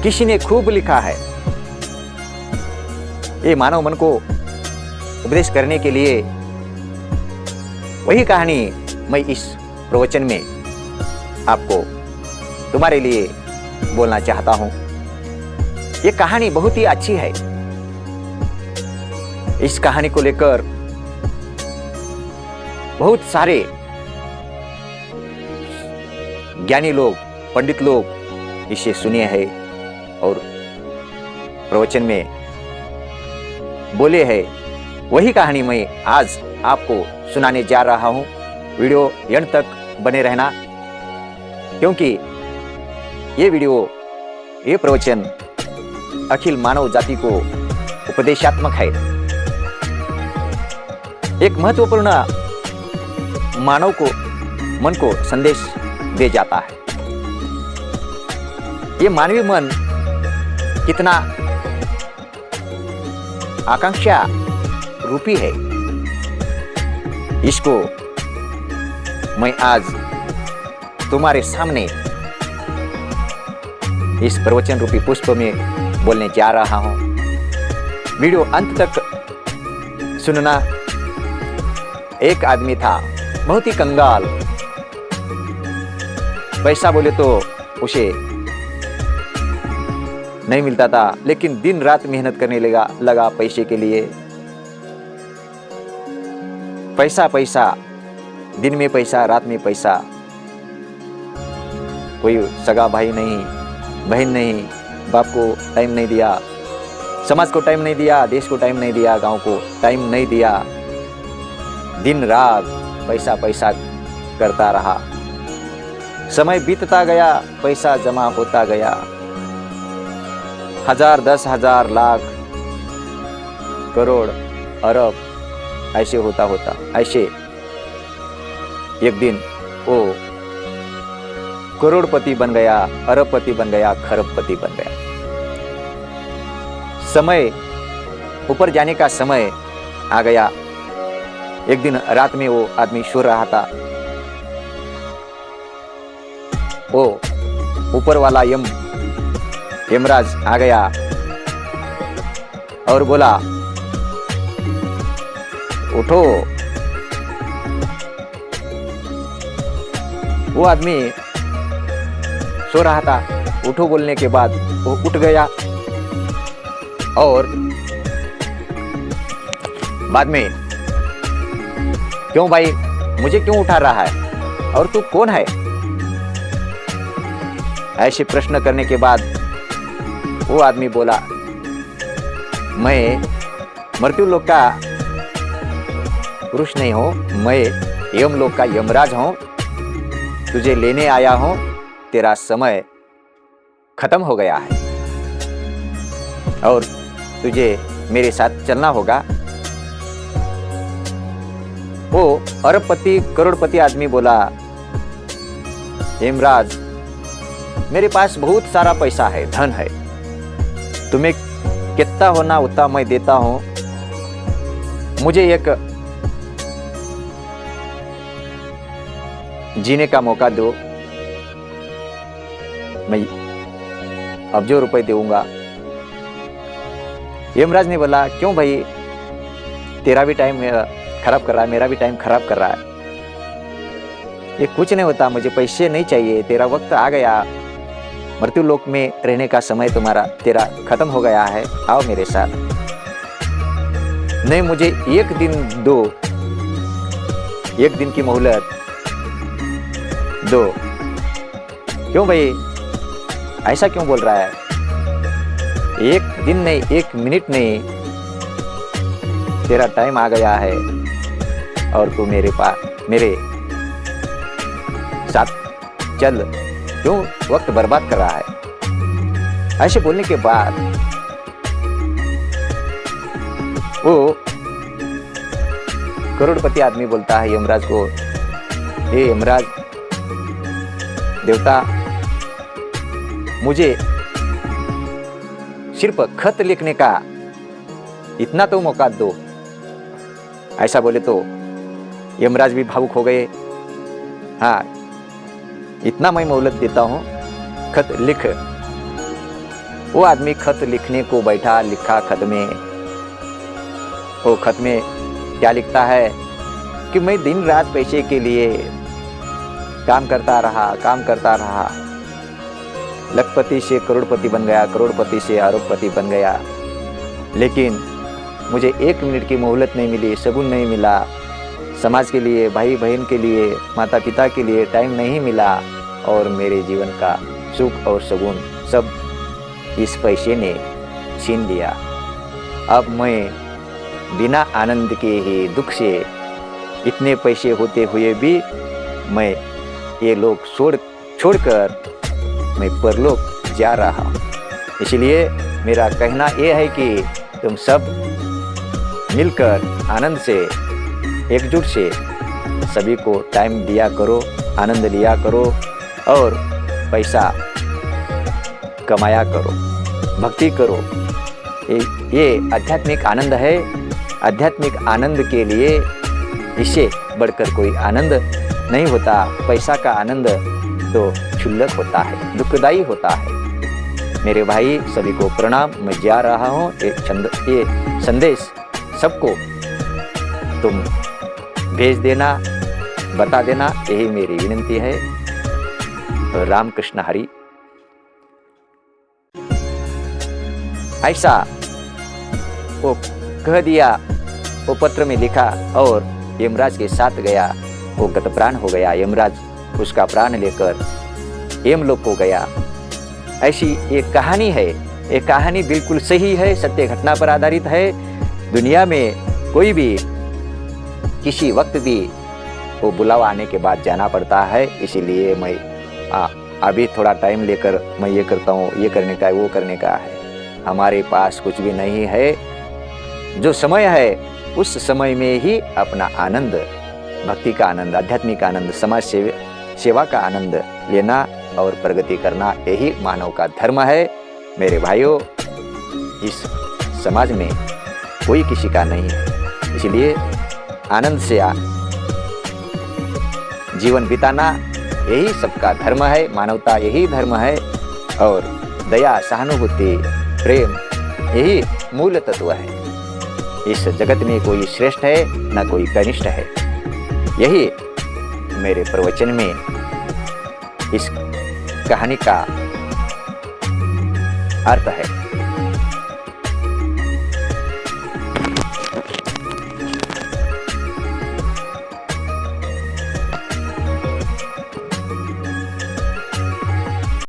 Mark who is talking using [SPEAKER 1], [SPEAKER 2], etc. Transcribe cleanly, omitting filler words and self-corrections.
[SPEAKER 1] किसी ने खूब लिखा है। ये मानव मन को उपदेश करने के लिए वही कहानी मैं इस प्रवचन में आपको तुम्हारे लिए बोलना चाहता हूं। ये कहानी बहुत ही अच्छी है। इस कहानी को लेकर बहुत सारे ज्ञानी लोग, पंडित लोग इसे सुने हैं और प्रवचन में बोले हैं। वही कहानी मैं आज आपको सुनाने जा रहा हूं। वीडियो अंत तक बने रहना, क्योंकि ये वीडियो, ये प्रवचन अखिल मानव जाति को उपदेशात्मक है। एक महत्वपूर्ण मानव को मन को संदेश दे जाता है। ये मानवीय मन कितना आकांक्षा रूपी है, इसको मैं आज तुम्हारे सामने इस प्रवचन रूपी पुष्प में बोलने जा रहा हूं। वीडियो अंत तक सुनना। एक आदमी था, बहुत ही कंगाल। पैसा बोले तो उसे नहीं मिलता था, लेकिन दिन रात मेहनत करने लगा पैसे के लिए। पैसा पैसा, दिन में पैसा, रात में पैसा। कोई सगा भाई नहीं, बहन नहीं, बाप को टाइम नहीं दिया, समाज को टाइम नहीं दिया, देश को टाइम नहीं दिया, गांव को टाइम नहीं दिया। दिन रात पैसा पैसा करता रहा। समय बीतता गया, पैसा जमा होता गया। 1000, 10,000, लाख, करोड़, अरब ऐसे होता ऐसे एक दिन वो करोड़पति बन गया, अरबपति बन गया, खरबपति बन गया। समय ऊपर जाने का समय आ गया। एक दिन रात में वो आदमी सो रहा था। वो ऊपर वाला यमराज आ गया और बोला, उठो। वो आदमी सो रहा था। उठो बोलने के बाद वो उठ गया और बाद में, क्यों भाई, मुझे क्यों उठा रहा है और तू कौन है? ऐसे प्रश्न करने के बाद वो आदमी बोला, मैं मृत्युलोक का पुरुष नहीं हूं, मैं यमलोक का यमराज हूं। तुझे लेने आया हूं, तेरा समय खत्म हो गया है और तुझे मेरे साथ चलना होगा। वो अरबपति, करोड़पति आदमी बोला, यमराज, मेरे पास बहुत सारा पैसा है, धन है, तुम्हें कितना होना उतना मैं देता हूं। मुझे एक जीने का मौका दो, मैं अब जो रुपए दूंगा। यमराज ने बोला, क्यों भाई, तेरा भी टाइम खराब कर रहा है, मेरा भी टाइम खराब कर रहा है। ये कुछ नहीं होता, मुझे पैसे नहीं चाहिए, तेरा वक्त आ गया, मृत्युलोक में रहने का समय तेरा खत्म हो गया है, आओ मेरे साथ। नहीं, मुझे एक दिन दो, एक दिन की मोहलत दो। क्यों भाई, ऐसा क्यों बोल रहा है? एक दिन नहीं, एक मिनट नहीं, तेरा टाइम आ गया है और तू मेरे साथ चल, क्यों वक्त बर्बाद कर रहा है? ऐसे बोलने के बाद वो करोड़पति आदमी बोलता है यमराज को, हे यमराज देवता, मुझे सिर्फ खत लिखने का इतना तो मौका दो। ऐसा बोले तो यमराज भी भावुक हो गए। हाँ, इतना मैं मोहलत देता हूं, खत लिख। वो आदमी खत लिखने को बैठा, लिखा खत में, वो खत में क्या लिखता है कि मैं दिन रात पैसे के लिए काम करता रहा, लखपति से करोड़पति बन गया, करोड़पति से अरबपति बन गया, लेकिन मुझे 1 मिनट की मोहलत नहीं मिली, शगुन नहीं मिला, समाज के लिए, भाई बहन के लिए, माता पिता के लिए टाइम नहीं मिला, और मेरे जीवन का सुख और शगुन सब इस पैसे ने छीन लिया। अब मैं बिना आनंद के ही दुख से, इतने पैसे होते हुए भी मैं ये लोग छोड़कर मैं परलोक जा रहा हूँ। इसलिए मेरा कहना ये है कि तुम सब मिलकर आनंद से, एकजुट से सभी को टाइम दिया करो, आनंद लिया करो और पैसा कमाया करो, भक्ति करो। ये आध्यात्मिक आनंद है। आध्यात्मिक आनंद के लिए इससे बढ़कर कोई आनंद नहीं होता। पैसा का आनंद तो क्षुल्लक होता है, दुखदायी होता है। मेरे भाई सभी को प्रणाम। मैं जा रहा हूँ। ये संदेश सबको तुम भेज देना, बता देना, यही मेरी विनती है। रामकृष्ण हरि। ऐसा वो कह दिया, वो पत्र में लिखा और यमराज के साथ गया। वो गत प्राण हो गया। यमराज उसका प्राण लेकर यमलोक को गया। ऐसी एक कहानी है। ये कहानी बिल्कुल सही है, सत्य घटना पर आधारित है। दुनिया में कोई भी किसी वक्त भी वो बुलावा आने के बाद जाना पड़ता है। इसीलिए मैं अभी थोड़ा टाइम लेकर मैं ये करता हूँ, ये करने का है, वो करने का है। हमारे पास कुछ भी नहीं है। जो समय है उस समय में ही अपना आनंद, भक्ति का आनंद, आध्यात्मिक आनंद, समाज सेवा का आनंद लेना और प्रगति करना, यही मानव का धर्म है। मेरे भाइयों, इस समाज में कोई किसी का नहीं है। इसलिए आनंद से जीवन बिताना यही सबका धर्म है। मानवता यही धर्म है। और दया, सहानुभूति, प्रेम यही मूल तत्व है। इस जगत में कोई श्रेष्ठ है न कोई कनिष्ठ है। यही मेरे प्रवचन में इस कहानी का अर्थ है।